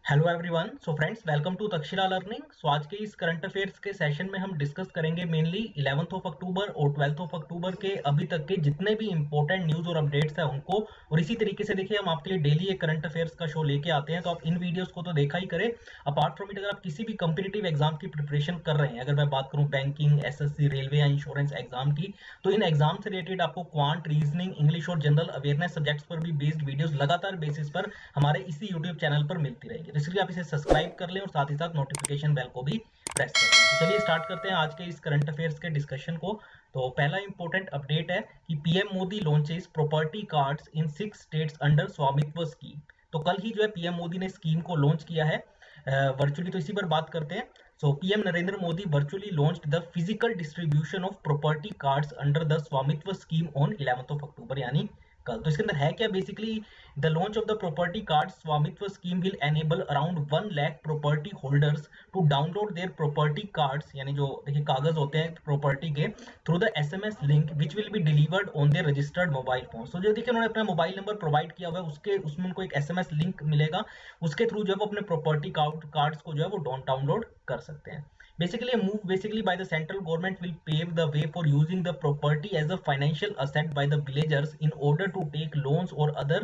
Hello everyone. So friends, welcome to Takshashila learning. So आज के इस करंट अफेयर्स के सेशन में हम डिस्कस करेंगे मेनली 11th ऑफ अक्टूबर और 12th ऑफ अक्टूबर के अभी तक के जितने भी इंपॉर्टेंट न्यूज और अपडेट्स हैं उनको। और इसी तरीके से देखिए, हम आपके लिए डेली एक करंट अफेयर्स का शो लेके आते हैं, तो आप इन वीडियोस को तो देखा ही करें। अपार्ट फ्रॉम इट, अगर आप किसी भी कंपिटिटिव एग्जाम की प्रिपरेशन कर रहे हैं, अगर मैं बात करूं बैंकिंग, एसएससी, रेलवे या इंश्योरेंस एग्जाम की, तो इन एग्जाम से रिलेटेड आपको क्वांट, रीजनिंग, इंग्लिश और जनरल अवेयरनेस सब्जेक्ट्स पर भी बेस्ड वीडियोस लगातार बेसिस पर हमारे इसी यूट्यूब चैनल पर मिलती रहेगी। तो इसलिए आप इसे सब्सक्राइब कर लें और साथ ही साथ नोटिफिकेशन बेल को भी प्रेस कर लें। तो चलिए स्टार्ट करते हैं आज के इस करंट अफेयर्स के डिस्कशन को। तो पहला इंपॉर्टेंट अपडेट है कि PM Modi launches property cards in 6 states under स्वामित्व स्कीम। तो कल ही जो है पीएम मोदी ने स्कीम को लॉन्च किया है वर्चुअली। तो इसी पर बात करते हैं। So PM Narendra Modi virtually launched the physical distribution of property cards under the Swamitva scheme on 11th of October, यानी कल। तो इसके अंदर है क्या basically, the launch of the property card Swamitva scheme will enable around 1 lakh property holders to download their property cards, यानी जो देखिए कागज होते हैं प्रॉपर्टी के, through the SMS link which will be delivered on there registered mobile phone. So जो देखिए उन्होंने अपना मोबाइल नंबर प्रोवाइड किया हुआ है, उसके उसमें उनको एक एसएमएस लिंक मिलेगा, उसके थ्रू जो है वो अपने प्रॉपर्टी कार्ड्स को जो है वो डाउनलोड कर सकते हैं। Basically, a move basically by the central government will pave the way for using the property as a financial asset by the villagers in order to take loans or other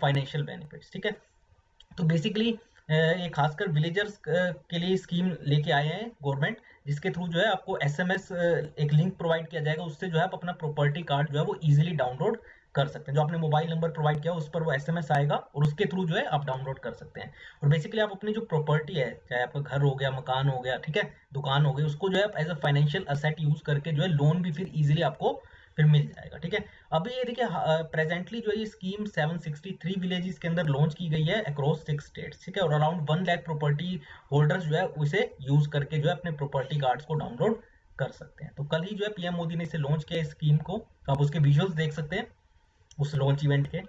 financial benefits। ठीक है, तो basically ये खासकर villagers के लिए scheme लेके आए हैं गवर्नमेंट, जिसके थ्रू जो है आपको एसएमएस एक लिंक प्रोवाइड किया जाएगा, उससे जो है आप अपना प्रॉपर्टी कार्ड जो है वो इजीली डाउनलोड कर सकते हैं। जो आपने मोबाइल नंबर प्रोवाइड किया उस पर वो एसएमएस आएगा और उसके थ्रू जो है आप डाउनलोड कर सकते हैं। और बेसिकली आप अपनी जो प्रॉपर्टी है, चाहे आपका घर हो गया, मकान हो गया, ठीक है, दुकान हो गई, उसको जो है आप as a financial asset use करके जो है लोन भी फिर इजीली आपको फिर मिल जाएगा। ठीक है, अभी ये देखिए प्रेजेंटली जो है ये स्कीम 763 विलेजेस के अंदर लॉन्च की गई है अक्रॉस 6 स्टेट्स। ठीक है, और अराउंड 1 लाख प्रॉपर्टी होल्डर्स जो है उसे यूज करके जो है अपने प्रॉपर्टी कार्ड्स को डाउनलोड कर सकते हैं। तो कल ही जो है पीएम मोदी ने इसे लॉन्च किया स्कीम को, तो आप उसके विजुअल्स देख सकते हैं उस लॉन्च इवेंट के।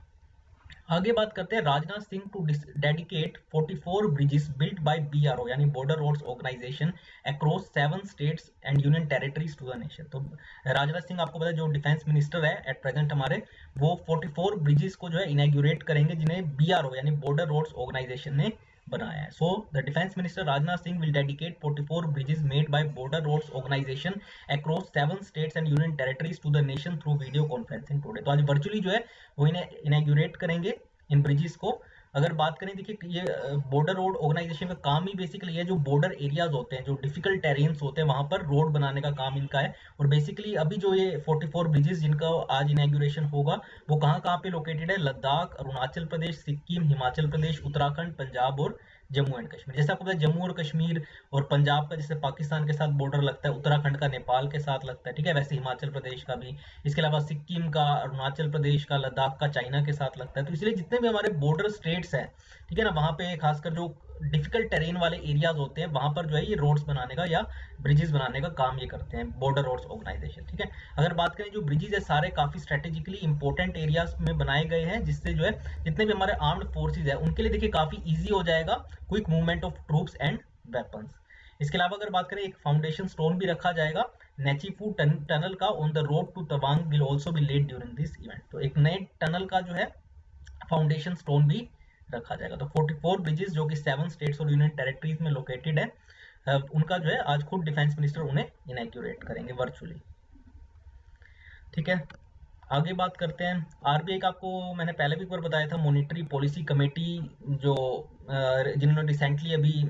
आगे बात करते हैं Rajnath Singh to dedicate 44 bridges built by BRO, यानी border roads organisation, across 7 states and union territories to the nation. तो राजनाथ सिंह आपको पता है जो डिफेंस मिनिस्टर है एट प्रेजेंट हमारे, वो 44 ब्रिजेस को जो है इनॉग्रेट करेंगे जिन्हें बीआरओ यानी बॉर्डर रोड्स ऑर्गेनाइजेशन ने बनाया है। So the defence minister Rajnath Singh will dedicate 44 bridges made by border roads organisation across 7 states and union territories to the nation through video conferencing today. तो आज वर्चुअली जो है वो इन्हें इनॉग्रेट करेंगे इन ब्रिजेस को। अगर बात करें, देखिए ये बॉर्डर रोड ऑर्गेनाइजेशन का काम ही बेसिकली है, जो बॉर्डर एरियाज होते हैं, जो डिफिकल्ट टेरेन्स होते हैं, वहां पर रोड बनाने का काम इनका है। और बेसिकली अभी जो ये 44 ब्रिजेस जिनका आज इनॉग्रेशन होगा वो कहाँ कहाँ पे लोकेटेड है, लद्दाख, अरुणाचल प्रदेश, सिक्किम, हिमाचल प्रदेश, उत्तराखंड, पंजाब और जम्मू एंड कश्मीर। जैसे आपको पता है जम्मू और कश्मीर और पंजाब का जैसे पाकिस्तान के साथ बॉर्डर लगता है, उत्तराखंड का नेपाल के साथ लगता है, ठीक है, वैसे हिमाचल प्रदेश का भी, इसके अलावा सिक्किम का, अरुणाचल प्रदेश का, लद्दाख का चाइना के साथ लगता है। तो इसलिए जितने भी हमारे बॉर्डर स्टेट्स हैं, ठीक है ना, वहां पे खासकर जो डिफिकल्ट टेरेन वाले एरियाज होते हैं वहां पर जो है ये रोड्स बनाने का या ब्रिजेस बनाने का काम ये करते हैं बॉर्डर रोड्स ऑर्गेनाइजेशन। ठीक है, अगर बात करें जो ब्रिजेस है सारे काफी स्ट्रेटेजिकली इंपॉर्टेंट एरियाज में बनाए गए हैं, जिससे जो है जितने भी हमारे आर्म्ड फोर्सेज है उनके लिए देखिए काफी ईजी हो जाएगा quick movement of troops and weapons. इसके अलावा अगर बात करें, एक फाउंडेशन स्टोन भी रखा जाएगा नेचीफू टनल का on the road to Tawang will also be laid during this event. तो एक नए टनल का जो है फाउंडेशन स्टोन भी रखा जाएगा। तो 44 ब्रिजेस जो कि 7 स्टेट्स और यूनियन टेरिटरीज में लोकेटेड है, उनका जो है आज खुद डिफेंस मिनिस्टर उन्हें इनॉग्रेट करेंगे वर्चुअली। ठीक है, आगे बात करते हैं आरबीआई का। आपको मैंने पहले भी एक बार बताया था, मॉनेटरी पॉलिसी कमेटी जो जिन्होंने रिसेंटली अभी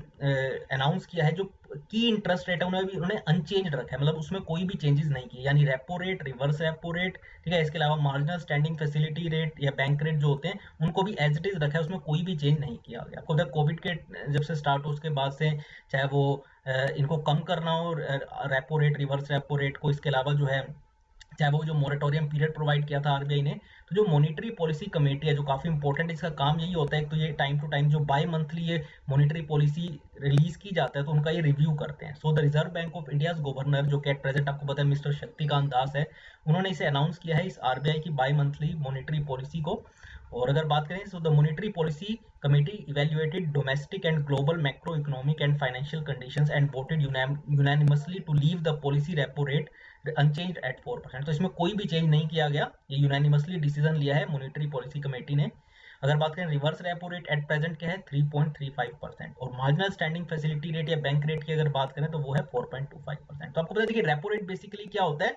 अनाउंस किया है, जो की इंटरेस्ट रेट है उन्होंने अनचेंज रखा है, मतलब उसमें कोई भी चेंजेस नहीं किए, यानी repo rate, reverse repo rate, ठीक है, इसके अलावा मार्जिनल स्टैंडिंग फैसिलिटी रेट या बैंक रेट जो होते हैं उनको भी एज इट इज रखा है, उसमें कोई भी चेंज नहीं किया गया। आपको कोविड के जब से स्टार्ट हो उसके बाद से, चाहे वो इनको कम करना हो repo rate, reverse repo rate को, इसके अलावा जो है चाहे वो जो मोरेटोरियम पीरियड प्रोवाइड किया था आरबीआई ने, तो जो मॉनेटरी पॉलिसी कमेटी है जो काफी इंपॉर्टेंट है, इसका काम यही होता है, तो ये टाइम टू टाइम जो बाई मंथली ये मॉनेटरी पॉलिसी रिलीज की जाता है तो उनका ये रिव्यू करते हैं। So the reserve bank of India governor जो कि एट प्रेजेंट आपको पता है मिस्टर शक्तिकांत दास है, उन्होंने इसे अनाउंस किया है, इस आरबीआई की बाई मंथली मॉनेटरी पॉलिसी को। और अगर बात करें, so the monetary policy committee evaluated domestic and global macro economic and financial conditions and voted unanimously to leave the policy repo rate unchanged at 4%। तो इसमें कोई भी चेंज नहीं किया गया, ये यूनानिमसली डिसीजन लिया है मॉनेटरी पॉलिसी कमेटी ने। अगर बात करें reverse repo rate at present क्या है 3.35%, और मार्जिनल स्टैंडिंग फैसिलिटी रेट या बैंक रेट की अगर बात करें तो वो है 4.25%। तो आपको पता है कि रेपो रेट बेसिकली क्या होता है,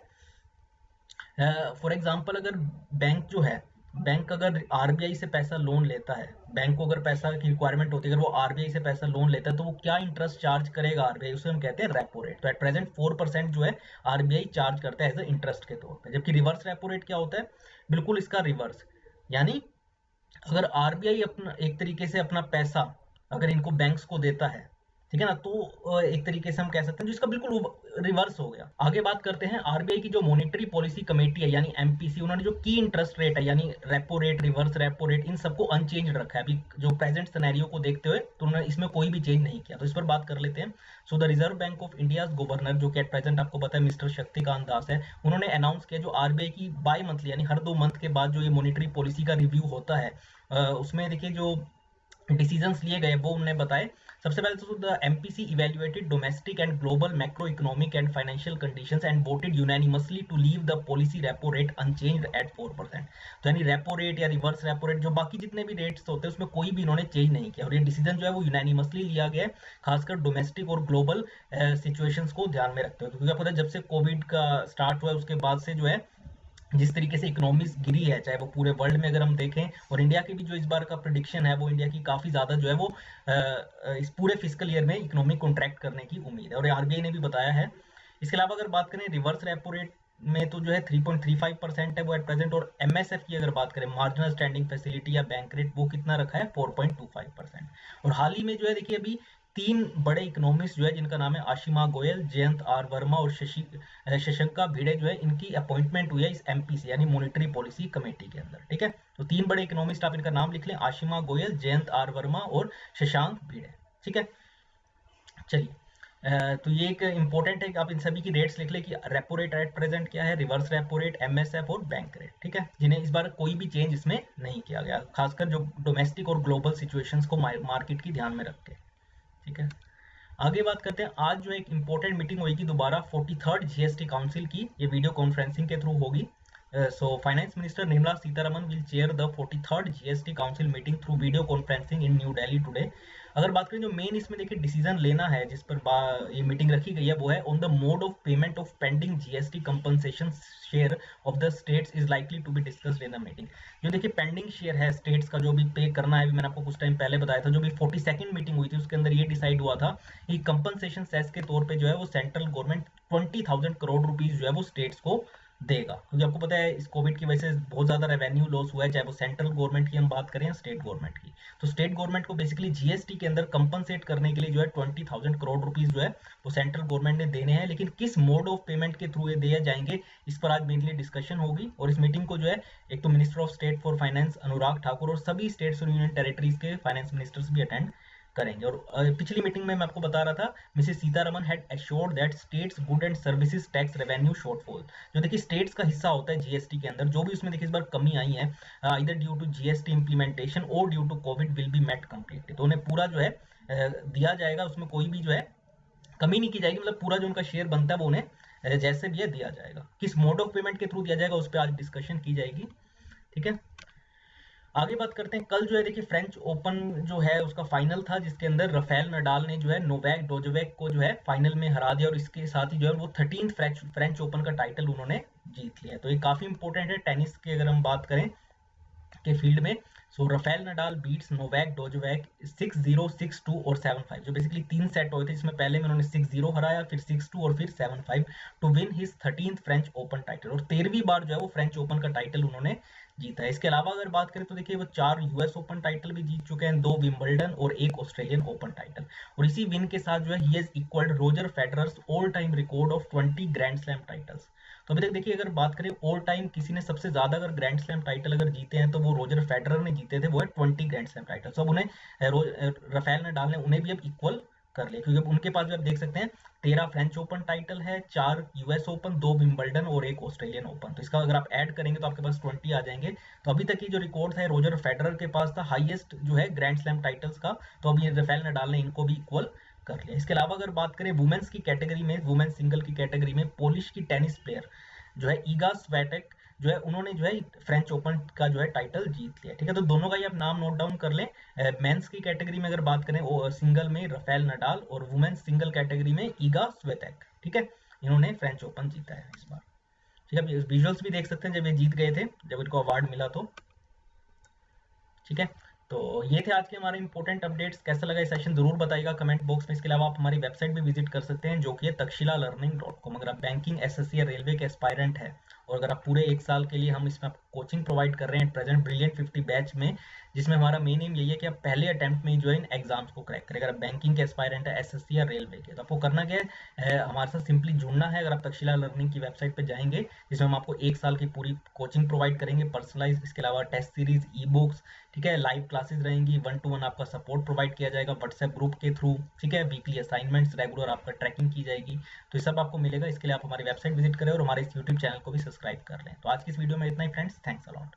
फॉर एग्जाम्पल अगर बैंक जो है, बैंक अगर आरबीआई से पैसा लोन लेता है, बैंक को अगर पैसा की रिक्वायरमेंट होती है, अगर वो आरबीआई से पैसा लोन लेता है तो वो क्या इंटरेस्ट चार्ज करेगा आरबीआई, उसे हम कहते हैं रेपो रेट। तो एट प्रेजेंट 4% जो है आरबीआई चार्ज करता है एज अ इंटरेस्ट के तौर पर, जबकि रिवर्स रेपो रेट क्या होता है, बिल्कुल इसका रिवर्स। यानी अगर आरबीआई अपना एक तरीके से अपना पैसा अगर इनको बैंक्स को देता है, ठीक है ना, तो एक तरीके से हम कह सकते हैं जो इसका बिल्कुल रिवर्स हो गया। आगे बात करते हैं आरबीआई की जो मॉनेटरी पॉलिसी कमेटी है यानी एमपीसी, उन्होंने जो की इंटरेस्ट रेट है यानी repo rate, reverse repo rate, इन सबको अनचेंज रखा है अभी जो प्रेजेंट सिनेरियो को देखते हुए, तो उन्होंने इसमें कोई भी चेंज नहीं किया। तो इस पर बात कर लेते हैं। So the reserve bank of India governor, जो कि एट प्रेजेंट आपको पता है मिस्टर शक्तिकांत दास है, उन्होंने अनाउंस किया जो आरबीआई की बाई मंथली यानी हर 2 मंथ के बाद जो ये मॉनेटरी पॉलिसी का रिव्यू होता है, उसमें देखिए जो डिसीजंस लिए गए वो उन्होंने बताए। सबसे पहले तो the MPC evaluated domestic and global macro economic and financial conditions and voted unanimously to leave the policy repo rate unchanged at 4%। तो यानी रेपो रेट या रिवर्स रेपो रेट जो बाकी जितने भी रेट्स होते हैं उसमें कोई भी इन्होंने चेंज नहीं किया, और ये डिसीजन जो है वो यूनानिमसली लिया गया है, खासकर डोमेस्टिक और ग्लोबल सिचुएशंस को ध्यान में रखते हुए, क्योंकि आपको पता है जब से कोविड का स्टार्ट हुआ है उसके बाद से जो है जिस तरीके से इकोनॉमीज गिरी है, चाहे वो पूरे वर्ल्ड में अगर हम देखें, और इंडिया की भी जो इस बार का प्रेडिक्शन है वो इंडिया की काफी ज्यादा जो है वो इस पूरे फिस्कल ईयर में इकोनॉमी कॉन्ट्रैक्ट करने की उम्मीद है, और आरबीआई ने भी बताया है। इसके अलावा अगर बात करें रिवर्स रेपो रेट में तो जो है 3.35% है वो एट प्रेजेंट, और एमएसएफ की अगर बात करें मार्जिनल स्टैंडिंग फैसिलिटी या बैंक रेट, वो कितना रखा है 4.25%। और हाल ही में जो है देखिए अभी 3 बड़े इकोनॉमिस्ट जो है जिनका नाम है आशिमा गोयल, जयंत आर वर्मा और शशंका भिड़े जो है, इनकी अपॉइंटमेंट हुई है इस एमपीसी यानी मॉनेटरी पॉलिसी कमेटी के अंदर। ठीक है, तो 3 बड़े इकोनॉमिस्ट आप इनका नाम लिख लें, आशिमा गोयल, जयंत आर वर्मा और शशांक भिड़े। ठीक है, चलिए तो ये एक इंपॉर्टेंट है कि आप इन सभी की रेट्स लिख लें कि रेपो रेट एट प्रेजेंट क्या है, रिवर्स रेपो रेट, एमएसएफ और बैंक रेट। ठीक है, जिन्हें इस बार कोई भी चेंज इसमें नहीं किया गया, खासकर जो डोमेस्टिक और ग्लोबल सिचुएशंस को मार्केट की ध्यान में रख के। ठीक है, आगे बात करते हैं। आज जो एक इंपॉर्टेंट मीटिंग होगी दोबारा 43rd जीएसटी काउंसिल की, ये वीडियो कॉन्फ्रेंसिंग के थ्रू होगी। So finance minister Nirmala Sitharaman will chair the 43rd GST council meeting through video conferencing in new Delhi today. अगर बात करें जो मेन इसमें देखिए डिसीजन लेना है जिस पर ये मीटिंग रखी गई है, वो है on the mode of payment of pending GST compensation share of the states is likely to be discussed in the meeting. जो देखिए पेंडिंग शेयर है स्टेट्स का जो भी पे करना है, मैंने आपको कुछ टाइम पहले बताया था, जो भी 42nd मीटिंग हुई थी उसके अंदर ये डिसाइड हुआ था कि कंपनसेशन सेस के तौर पे जो है वो सेंट्रल गवर्नमेंट 20,000 करोड़ रुपीज जो है वो स्टेट्स को देगा, क्योंकि आपको पता है इस कोविड की वजह से बहुत ज्यादा रेवेन्यू लॉस हुआ है, चाहे वो सेंट्रल गवर्नमेंट की हम बात करें या स्टेट गवर्नमेंट की। तो स्टेट गवर्नमेंट को बेसिकली जीएसटी के अंदर कंपनसेट करने के लिए जो है 20,000 करोड़ रुपीज जो है वो सेंट्रल गवर्नमेंट ने देने हैं, लेकिन किस मोड ऑफ पेमेंट के थ्रू ये दिए जाएंगे इस पर आज मेनली डिस्कशन होगी। और इस मीटिंग को जो है एक तो minister of state for finance Anurag Thakur और सभी स्टेट्स और यूनियन टेरिटरीज के फाइनेंस मिनिस्टर्स भी अटेंड करेंगे। और पिछली मीटिंग में मैं आपको बता रहा था Mrs Sitharaman had assured that states good and services tax revenue shortfall, जो देखिए स्टेट्स का हिस्सा होता है जीएसटी के अंदर, जो भी उसमें देखिए इस बार कमी आई है इधर ड्यू टू जीएसटी इंप्लीमेंटेशन और due to Covid will be met completely, तो उन्हें पूरा जो है दिया जाएगा, उसमें कोई भी जो है कमी नहीं की जाएगी, मतलब पूरा जो उनका शेयर बनता है वो उन्हें जैसे भी है दिया जाएगा। किस मोड ऑफ पेमेंट के थ्रू दिया जाएगा उस पर आज डिस्कशन की जाएगी। ठीक है, आगे बात करते हैं। कल जो है देखिए फ्रेंच ओपन जो है उसका फाइनल था, जिसके अंदर राफेल नडाल ने जो है नोवैक जोकोविच को जो है फाइनल में हरा दिया, और इसके साथ ही जो है वो 13th फ्रेंच ओपन का टाइटल उन्होंने जीत लिया। तो ये काफी इंपॉर्टेंट है टेनिस की अगर हम बात करें के फील्ड में। सो राफेल नडाल बीट्स नोवैक जोकोविच 6-0, 6-2 और 7-5, जो बेसिकली 3 सेट हुए थे, इसमें पहले में उन्होंने 6-0 हराया, फिर 6-2 और फिर 7-5 to win his 13th French Open title, और 13वीं बार जो है वो फ्रेंच ओपन का टाइटल उन्होंने जीता है। इसके अलावा अगर बात करें तो देखिए वो 4 यूएस ओपन टाइटल भी जीत चुके हैं, 2 विंबलडन और 1 ऑस्ट्रेलियन ओपन टाइटल, और इसी विन के साथ जो है he has equalled Roger Federer's all time record of 20 grand slam titles. तो अभी तक देखिए अगर बात करें ऑल टाइम किसी ने सबसे ज्यादा अगर ग्रैंड स्लैम टाइटल अगर जीते हैं तो वो रोजर फेडरर ने जीते थे, वो है 20 ग्रैंड स्लैम टाइटल। तो अब उन्हें राफेल नडाल ने उन्हें भी अब इक्वल कर लिया, क्योंकि उनके पास भी आप देख सकते हैं 13 फ्रेंच ओपन टाइटल है, 4 यूएस ओपन, 2 विंबलडन और 1 ऑस्ट्रेलियन ओपन। तो इसका अगर आप ऐड करेंगे तो आपके पास 20 आ जाएंगे। तो अभी तक की जो रिकॉर्ड है रोजर फेडरर के पास था हाईएस्ट जो है ग्रैंड स्लैम टाइटल्स का, तो अभी राफेल नडाल ने इनको भी इक्वल कर लिया। इसके अलावा अगर बात करें वुमेन्स की कैटेगरी में, वुमेन्स सिंगल की कैटेगरी में पोलिश की टेनिस प्लेयर जो है ईगा स्वेटेक जो है उन्होंने जो है फ्रेंच ओपन का जो है टाइटल जीत लिया। ठीक है, तो दोनों का ही आप नाम नोट डाउन कर लें। मेंस की कैटेगरी में अगर बात करें वो सिंगल में राफेल नडाल, और वुमेन्स सिंगल कैटेगरी में ईगा स्विएटेक। ठीक है, इन्होंने फ्रेंच ओपन जीता है इस बार। ठीक है, विजुअल्स भी देख सकते हैं जब ये जीत गए थे, जब इनको अवार्ड मिला तो। ठीक है, तो ये थे आज के हमारे इंपॉर्टेंट अपडेट्स। कैसा लगा ये सेशन जरूर बताइएगा कमेंट बॉक्स में। इसके अलावा आप हमारी वेबसाइट भी विजिट कर सकते हैं जो कि है takshilalearning.com। अगर आप बैंकिंग, एसएससी या रेलवे के एस्पायरेंट है, और अगर आप पूरे 1 साल के लिए हम इसमें आपको कोचिंग प्रोवाइड कर रहे हैं प्रेजेंट ब्रिलियंट 50 बैच में, जिसमें हमारा मेन एम यही है कि आप पहले अटेम्प्ट में जो है इन एग्जाम्स को क्रैक करें। अगर आप बैंकिंग के एस्पायरेंट है, एसएससी या रेलवे के, तो आपको करना क्या है, हमारे साथ सिंपली जुड़ना है। अगर आप तक्षशिला लर्निंग की वेबसाइट पर जाएंगे, जिसमें हम आपको 1 साल की पूरी कोचिंग प्रोवाइड करेंगे पर्सनलाइज, इसके अलावा टेस्ट सीरीज, ई बुक्स, ठीक है, लाइव क्लासेस रहेंगी, 1-to-1 आपका सपोर्ट प्रोवाइड किया जाएगा व्हाट्सएप ग्रुप के थ्रू। ठीक है, वीकली असाइनमेंट्स, रेगुलर आपका ट्रैकिंग की जाएगी। तो ये सब आपको मिलेगा। इसके लिए आप हमारी वेबसाइट विजिट करें और हमारे इस यूट्यूब चैनल को भी सब्सक्राइब कर लें। तो आज की इस वीडियो में इतना ही फ्रेंड्स, थैंक्स अ लॉट।